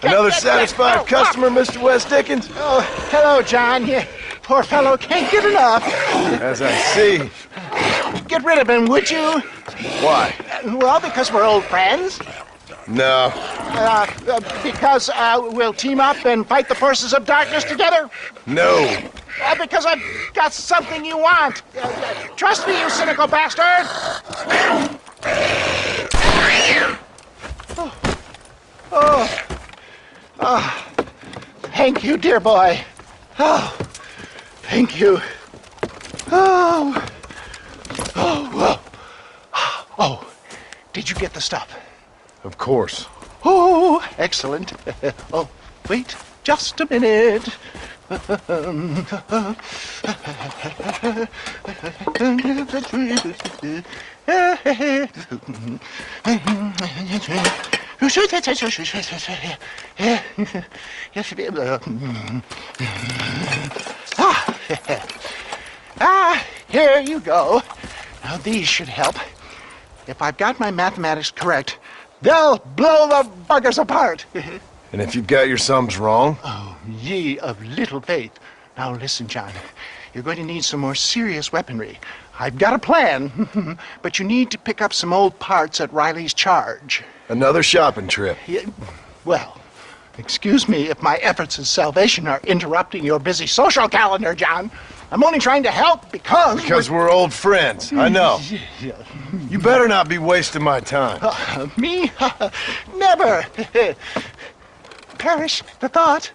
Another satisfied customer, Mr. West Dickens? Oh, hello, John. You poor fellow can't get enough. As I see. Get rid of him, would you? Why? Well, because we're old friends. No. Because we'll team up and fight the forces of darkness together. No. Because I've got something you want. Trust me, you cynical bastard. Oh. Thank you, dear boy. Oh, thank you. Oh. Oh, did you get the stuff? Of course. Oh, excellent. Oh, wait just a minute. Here you go. Now these should help. If I've got my mathematics correct, they'll blow the buggers apart. And if you've got your sums wrong? Oh, ye of little faith. Now listen, John. You're going to need some more serious weaponry. I've got a plan, but you need to pick up some old parts at Riley's charge. Another shopping trip. Yeah, well, excuse me if my efforts at salvation are interrupting your busy social calendar, John. I'm only trying to help because we're old friends. I know. You better not be wasting my time. Me? Never. Perish the thought.